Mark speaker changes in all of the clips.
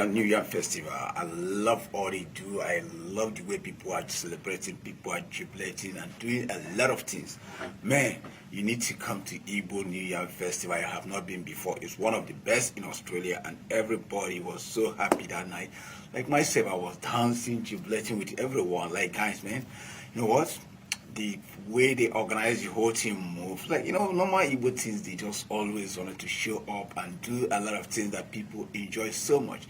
Speaker 1: New Yam festival. I love all they do. I love the way people are celebrating, people are jubilating and doing a lot of things. Man, you need to come to Igbo New Yam festival. I have not been before. It's one of the best in Australia, and everybody was so happy that night. Like myself, I was dancing, jubilating with everyone. Like, guys, man, you know what? The way they organize the whole team move, like, normal Igbo things, they just always wanted to show up and do a lot of things that people enjoy so much.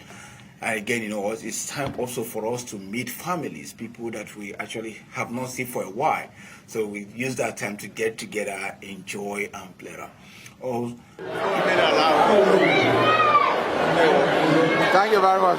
Speaker 1: And again, it's time also for us to meet families, people that we actually have not seen for a while. So we use that time to get together, enjoy and play around. Oh,
Speaker 2: thank you very much,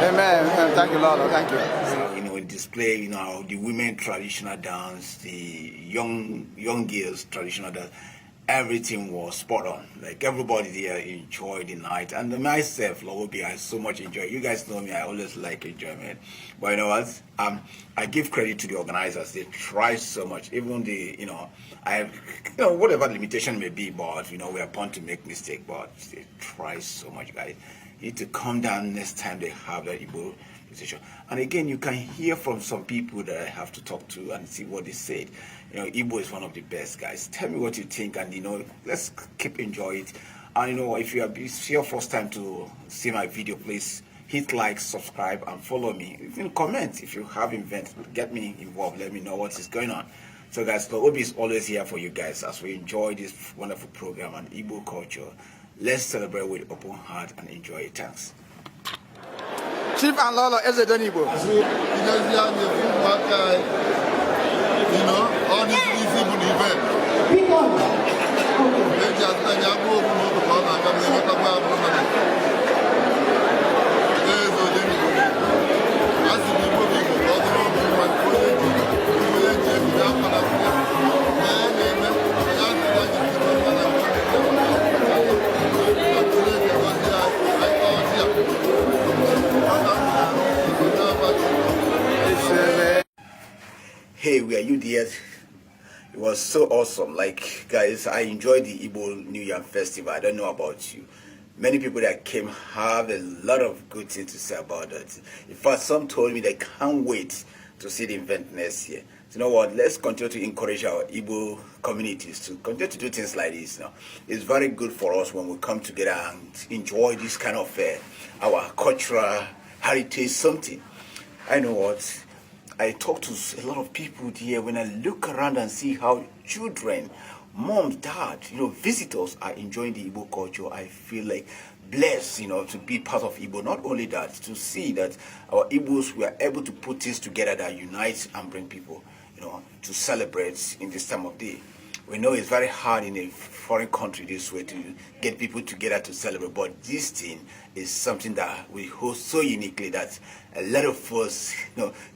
Speaker 2: Amen. Thank you, Lord. Thank you.
Speaker 1: So, display, the women traditional dance, the young girls traditional dance. Everything was spot on. Like, everybody there enjoyed the night, and myself, Lowobi, I so much enjoy. You guys know me; I always like enjoyment. But you know what? I give credit to the organizers. They try so much. Even whatever limitation may be, but we are bound to make mistake. But they try so much, guys. You need to come down next time they have that Igbo musician. And again, you can hear from some people that I have to talk to and see what they said. Igbo is one of the best, guys. Tell me what you think, and let's keep enjoying it. And if it's your first time to see my video, please hit like, subscribe, and follow me. Even comment if you have events. Get me involved. Let me know what is going on. So, guys, Obi is always here for you guys as we enjoy this wonderful program and Igbo culture. Let's celebrate with open heart and enjoy it. Thanks.
Speaker 2: Chief and Lolo is a Igbo.
Speaker 3: All these evil events. They just
Speaker 1: Hey, were you there? It was so awesome. Like, guys, I enjoyed the Igbo New Yam festival. I don't know about you. Many people that came have a lot of good things to say about that. In fact, some told me they can't wait to see the event next year. So, you know what? Let's continue to encourage our Igbo communities to continue to do things like this. It's very good for us when we come together and enjoy this kind of our cultural heritage something. I know what? I talk to a lot of people here. When I look around and see how children, moms, dad, visitors are enjoying the Igbo culture, I feel like blessed, to be part of Igbo. Not only that, to see that our Igbos were able to put things together that unites and bring people, to celebrate in this time of day. We know it's very hard in a foreign country this way to get people together to celebrate, but this thing is something that we host so uniquely that a lot of us,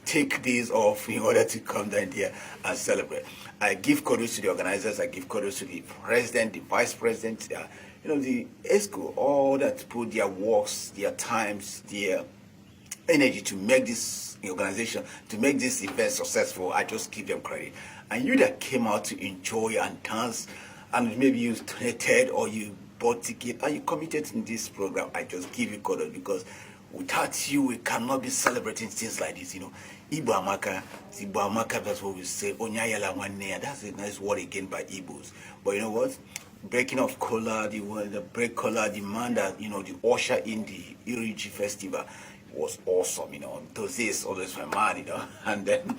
Speaker 1: take days off in order to come down here and celebrate. I give kudos to the organizers. I give kudos to the president, the vice president, the ESCO, all that put their works, their times, their energy to make this organization, to make this event successful. I just give them credit. And you that came out to enjoy and dance, and maybe you donated or you bought ticket and you committed in this program. I just give you kudos because without you, we cannot be celebrating things like this. Igbo Amaka, that's what we say. Onyayala Wanea, that's a nice word again by Igbos. But you know what? Breaking of color, the break color, the man that, the usher in the Iriji festival was awesome. Those days always my man, and then,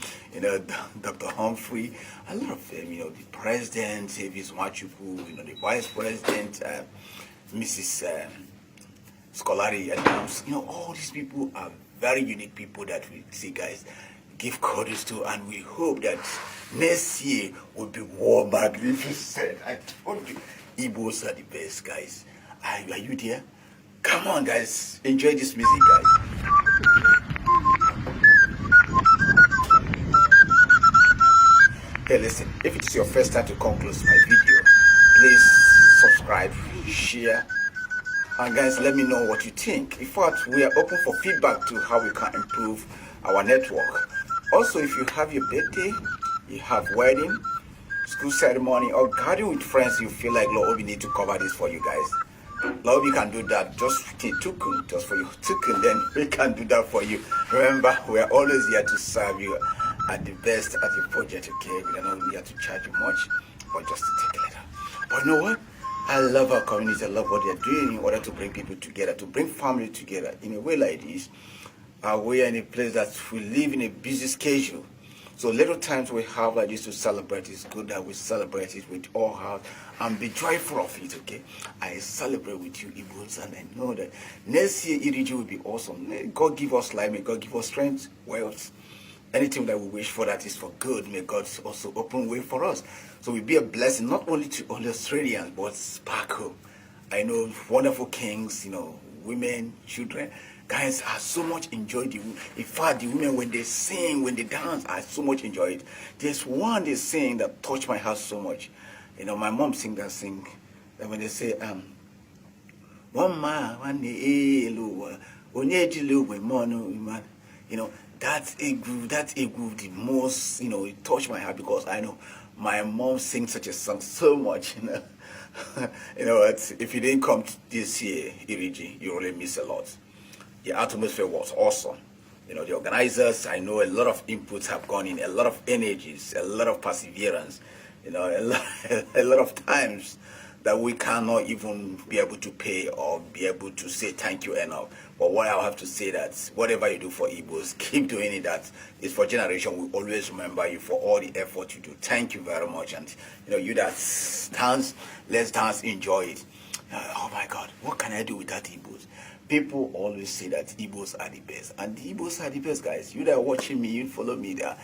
Speaker 1: Dr. Humphrey, a lot of them, the president, Avis Machuku, the vice president, Mrs. Scolari, and all these people are very unique people that we see, guys. Give kudos to, and we hope that next year will be more magnificent. I told you, Igbos are the best, guys. Are you there? Come on, guys. Enjoy this music, guys. Hey, listen, if it's your first time to come close to my video, please subscribe, share, and guys, let me know what you think. In fact, we are open for feedback to how we can improve our network. Also, if you have your birthday, you have wedding, school ceremony, or gathering with friends, you feel like Lord, we need to cover this for you guys. Lord, we can do that just for you. Then we can do that for you. Remember, we are always here to serve you at the best at your project, okay? We are not here to charge you much, but just to take a little. But you know what? I love our community. I love what they're doing in order to bring people together, to bring family together. In a way like this, we are in a place that we live in a busy schedule. So little times we have like this to celebrate. It's good that we celebrate it with all heart and be joyful of it, okay? I celebrate with you, Igbos, and I know that next year Iriji will be awesome. May God give us life. May God give us strength, wealth. Anything that we wish for that is for good. May God also open way for us. So we be a blessing not only to all Australians, but back home. I know wonderful kings, women, children. Guys, I so much enjoy in fact, the women, when they sing, when they dance, I so much enjoy it. There's one they sing that touched my heart so much. My mom sing that that when they say, one man, one day, that's a groove, the most, it touched my heart because I know my mom sings such a song so much, if you didn't come this year, Iriji, you really miss a lot. The atmosphere was awesome. The organizers, I know a lot of inputs have gone in, a lot of energies, a lot of perseverance, a lot of times that we cannot even be able to pay or be able to say thank you enough. But what I have to say that whatever you do for Igbos, keep doing it. That is for generation. We always remember you for all the effort you do. Thank you very much. And you that dance, let's dance, enjoy it. Oh my God, what can I do without Igbos? People always say that Igbos are the best, and the Igbos are the best, guys. You that are watching me, you follow me there.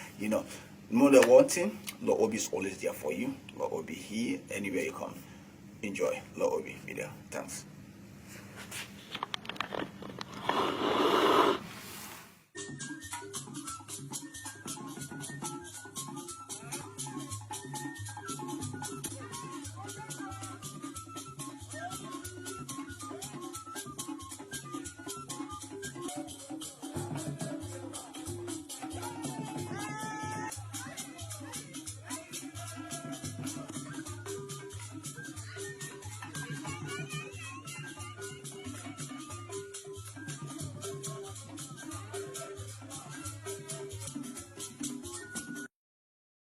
Speaker 1: More than one thing, Lord Obi is always there for you. Lord Obi here, anywhere you come. Enjoy. Lord Obi, be there. Thanks.